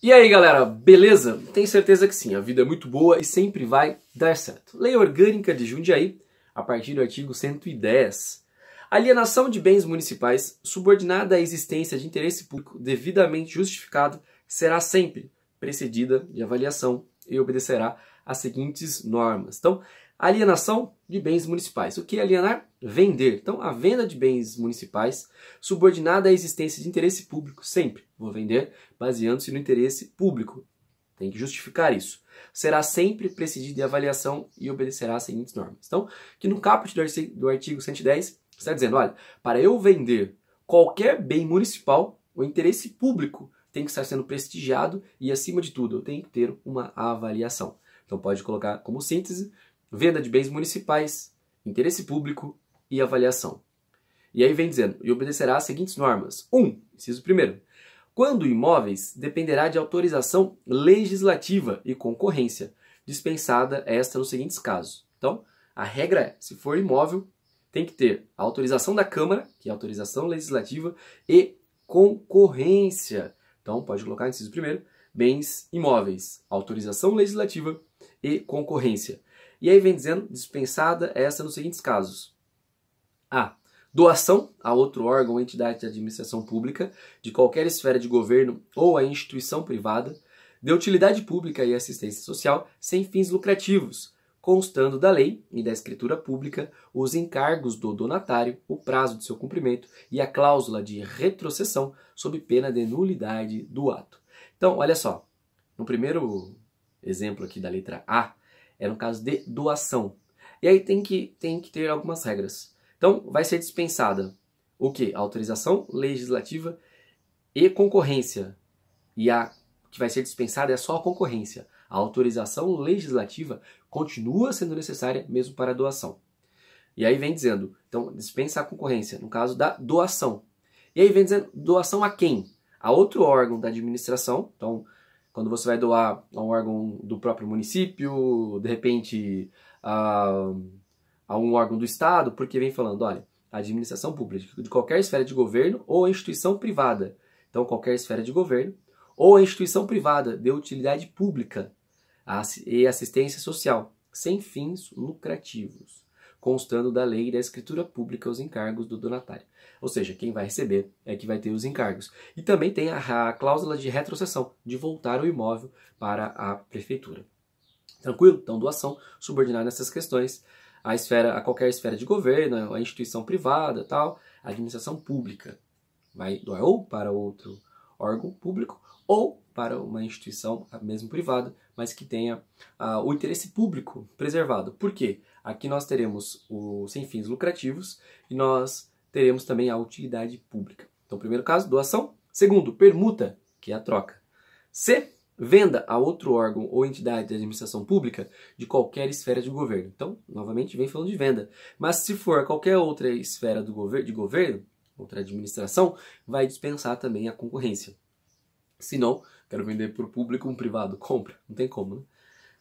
E aí galera, beleza? Tenho certeza que sim, a vida é muito boa e sempre vai dar certo. Lei Orgânica de Jundiaí, a partir do artigo 110. Alienação de bens municipais subordinada à existência de interesse público devidamente justificado será sempre precedida de avaliação e obedecerá às seguintes normas. Então, alienação de bens municipais. O que é alienar? Vender. Então, a venda de bens municipais subordinada à existência de interesse público, sempre vou vender baseando-se no interesse público. Tem que justificar isso. Será sempre precedida de avaliação e obedecerá às seguintes normas. Então, que no caput do artigo 110, está dizendo, olha, para eu vender qualquer bem municipal, o interesse público tem que estar sendo prestigiado e, acima de tudo, eu tenho que ter uma avaliação. Então, pode colocar como síntese, venda de bens municipais, interesse público e avaliação. E aí vem dizendo, e obedecerá às seguintes normas. 1. Inciso 1º. Quando imóveis, dependerá de autorização legislativa e concorrência, dispensada esta nos seguintes casos. Então, a regra é, se for imóvel, tem que ter a autorização da Câmara, que é a autorização legislativa, e concorrência. Então, pode colocar inciso 1º, bens imóveis, autorização legislativa e concorrência. E aí vem dizendo, dispensada essa nos seguintes casos. A. Doação a outro órgão ou entidade de administração pública, de qualquer esfera de governo ou a instituição privada, de utilidade pública e assistência social, sem fins lucrativos, constando da lei e da escritura pública os encargos do donatário, o prazo de seu cumprimento e a cláusula de retrocessão sob pena de nulidade do ato. Então, olha só, no primeiro exemplo aqui da letra A, é no caso de doação. E aí tem que ter algumas regras. Então, vai ser dispensada o quê? A autorização legislativa e concorrência. E a que vai ser dispensada é só a concorrência. A autorização legislativa continua sendo necessária mesmo para a doação. E aí vem dizendo, então, dispensa a concorrência, no caso da doação. E aí vem dizendo, doação a quem? A outro órgão da administração. Então, quando você vai doar a um órgão do próprio município, de repente a um órgão do Estado, porque vem falando, olha, a administração pública de qualquer esfera de governo ou a instituição privada. Então, qualquer esfera de governo ou a instituição privada de utilidade pública e assistência social, sem fins lucrativos, constando da lei e da escritura pública os encargos do donatário. Ou seja, quem vai receber é que vai ter os encargos. E também tem a cláusula de retrocessão, de voltar o imóvel para a prefeitura. Tranquilo? Então, doação subordinada nessas questões a qualquer esfera de governo, a instituição privada, tal, a administração pública. Vai doar ou para outro órgão público ou para uma instituição mesmo privada, mas que tenha o interesse público preservado. Por quê? Aqui nós teremos o sem fins lucrativos e nós teremos também a utilidade pública. Então, primeiro caso, doação. Segundo, permuta, que é a troca. C, venda a outro órgão ou entidade de administração pública de qualquer esfera de governo. Então, novamente, vem falando de venda. Mas se for qualquer outra esfera de governo, outra administração, vai dispensar também a concorrência. Se não, quero vender para o público, um privado compra. Não tem como, né?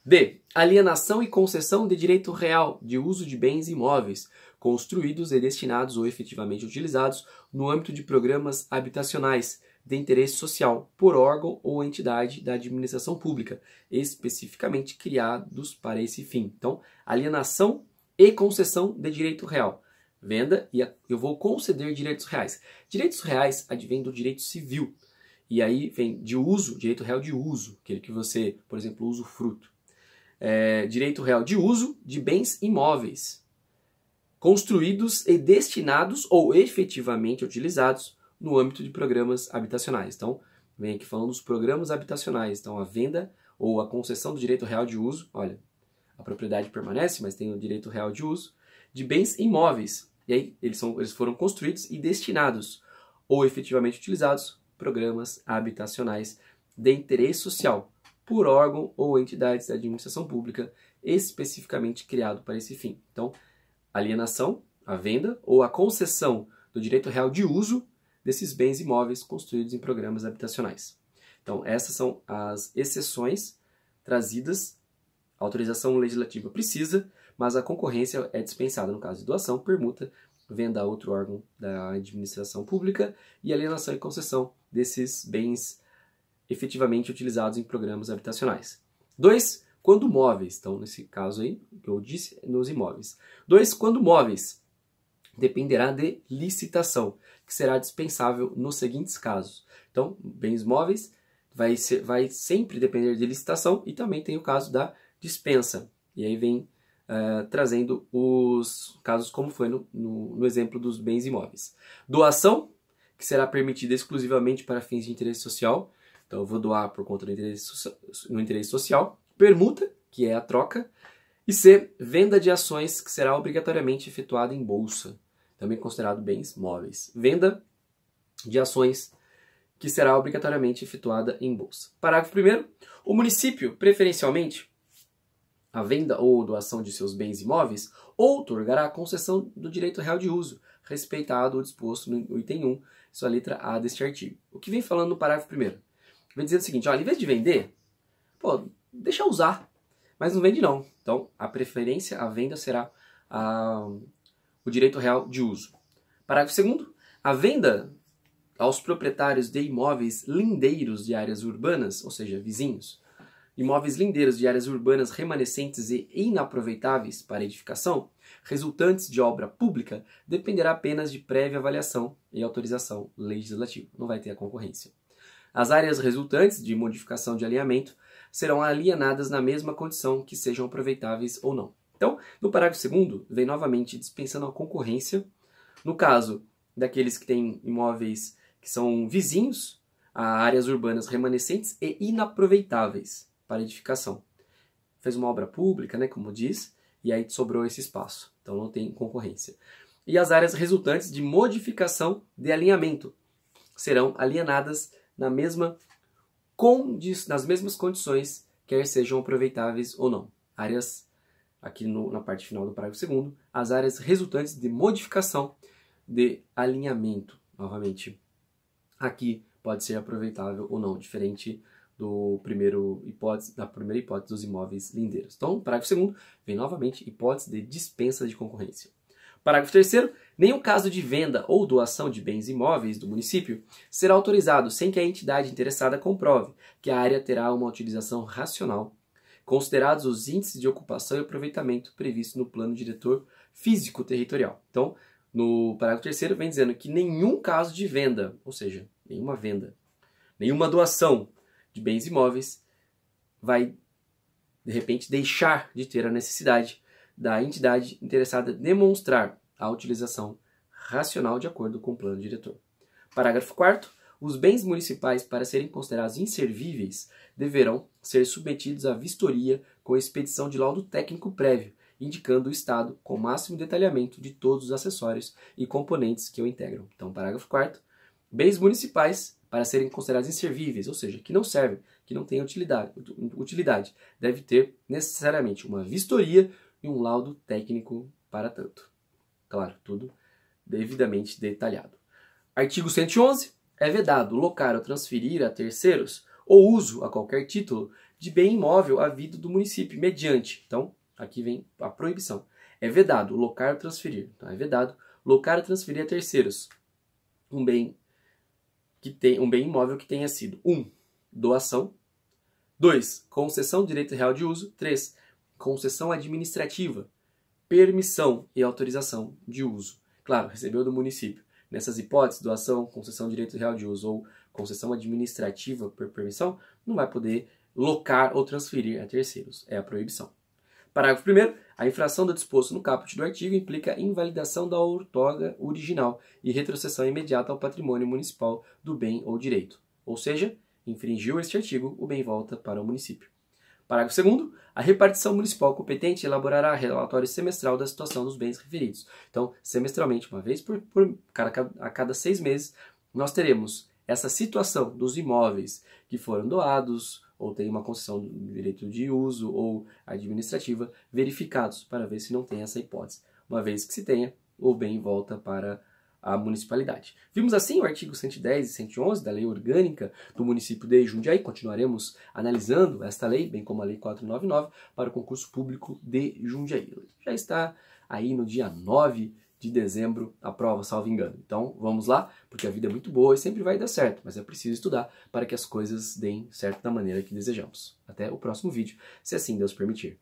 D. Alienação e concessão de direito real de uso de bens imóveis construídos e destinados ou efetivamente utilizados no âmbito de programas habitacionais de interesse social por órgão ou entidade da administração pública, especificamente criados para esse fim. Então, alienação e concessão de direito real. Venda e eu vou conceder direitos reais. Direitos reais advêm do direito civil. E aí vem de uso, direito real de uso, aquele que você, por exemplo, usa o fruto. Direito real de uso de bens imóveis, construídos e destinados ou efetivamente utilizados no âmbito de programas habitacionais. Então, vem aqui falando dos programas habitacionais. Então, a venda ou a concessão do direito real de uso, olha, a propriedade permanece, mas tem o direito real de uso, de bens imóveis. E aí, eles foram construídos e destinados ou efetivamente utilizados programas habitacionais de interesse social por órgão ou entidades da administração pública especificamente criado para esse fim. Então, alienação, a venda ou a concessão do direito real de uso desses bens imóveis construídos em programas habitacionais. Então, essas são as exceções trazidas. A autorização legislativa precisa, mas a concorrência é dispensada no caso de doação, permuta, venda a outro órgão da administração pública e alienação e concessão desses bens efetivamente utilizados em programas habitacionais. 2. Quando móveis, então nesse caso aí, que eu disse, nos imóveis. 2. Quando móveis, dependerá de licitação, que será dispensável nos seguintes casos. Então, bens móveis vai sempre depender de licitação e também tem o caso da dispensa. E aí vem trazendo os casos como foi no exemplo dos bens imóveis. Doação, que será permitida exclusivamente para fins de interesse social. Então, eu vou doar por conta do interesse social. Permuta, que é a troca. E C, venda de ações, que será obrigatoriamente efetuada em bolsa, também considerado bens móveis. Venda de ações, que será obrigatoriamente efetuada em bolsa. Parágrafo 1º. O município, preferencialmente, a venda ou doação de seus bens imóveis, outorgará a concessão do direito real de uso, respeitado o disposto no item 1, sua letra A deste artigo. O que vem falando no parágrafo 1º? Vem dizendo o seguinte, olha, em vez de vender, deixa usar, mas não vende não. Então, a preferência, a venda será o direito real de uso. Parágrafo 2º. A venda aos proprietários de imóveis lindeiros de áreas urbanas, ou seja, vizinhos, imóveis lindeiros de áreas urbanas remanescentes e inaproveitáveis para edificação, resultantes de obra pública, dependerá apenas de prévia avaliação e autorização legislativa. Não vai ter a concorrência. As áreas resultantes de modificação de alinhamento serão alienadas na mesma condição que sejam aproveitáveis ou não. Então, no parágrafo 2º, vem novamente dispensando a concorrência. No caso daqueles que têm imóveis que são vizinhos a áreas urbanas remanescentes e inaproveitáveis para edificação. Fez uma obra pública, né, como diz, e aí sobrou esse espaço. Então não tem concorrência. E as áreas resultantes de modificação de alinhamento serão alienadas nas mesmas condições, quer sejam aproveitáveis ou não. Áreas, aqui na parte final do parágrafo 2º, as áreas resultantes de modificação de alinhamento. Novamente, aqui pode ser aproveitável ou não, diferente da primeira hipótese dos imóveis lindeiros. Então, parágrafo 2º, vem novamente hipótese de dispensa de concorrência. Parágrafo 3º, nenhum caso de venda ou doação de bens imóveis do município será autorizado sem que a entidade interessada comprove que a área terá uma utilização racional, considerados os índices de ocupação e aproveitamento previstos no plano diretor físico territorial. Então, no parágrafo 3º vem dizendo que nenhum caso de venda, ou seja, nenhuma venda, nenhuma doação de bens imóveis vai, de repente, deixar de ter a necessidade da entidade interessada demonstrar a utilização racional de acordo com o plano diretor. Parágrafo 4º. Os bens municipais, para serem considerados inservíveis, deverão ser submetidos à vistoria com expedição de laudo técnico prévio, indicando o estado com máximo detalhamento de todos os acessórios e componentes que o integram. Então, parágrafo 4º. Bens municipais, para serem considerados inservíveis, ou seja, que não servem, que não têm utilidade, deve ter necessariamente uma vistoria e um laudo técnico para tanto. Claro, tudo devidamente detalhado. Artigo 111. É vedado locar ou transferir a terceiros ou uso a qualquer título de bem imóvel havido do município mediante. Então, aqui vem a proibição. É vedado locar ou transferir. Então, é vedado locar ou transferir a terceiros um bem imóvel que tenha sido 1. Doação. 2. Concessão de direito real de uso. 3. Concessão administrativa. Permissão e autorização de uso. Claro, recebeu do município. Nessas hipóteses, doação, concessão de direito real de uso ou concessão administrativa por permissão, não vai poder locar ou transferir a terceiros. É a proibição. Parágrafo 1º. A infração do disposto no caput do artigo implica invalidação da outorga original e retrocessão imediata ao patrimônio municipal do bem ou direito. Ou seja, infringiu este artigo, o bem volta para o município. Parágrafo 2º. A repartição municipal competente elaborará relatório semestral da situação dos bens referidos. Então, semestralmente, uma vez a cada 6 meses, nós teremos essa situação dos imóveis que foram doados, ou tem uma concessão de direito de uso ou administrativa, verificados para ver se não tem essa hipótese. Uma vez que se tenha, o bem volta para a municipalidade. Vimos assim o artigo 110 e 111 da Lei Orgânica do município de Jundiaí. Continuaremos analisando esta lei, bem como a Lei 499, para o concurso público de Jundiaí. Já está aí no dia 9 de dezembro a prova, salvo engano. Então vamos lá, porque a vida é muito boa e sempre vai dar certo, mas é preciso estudar para que as coisas deem certo da maneira que desejamos. Até o próximo vídeo, se assim Deus permitir.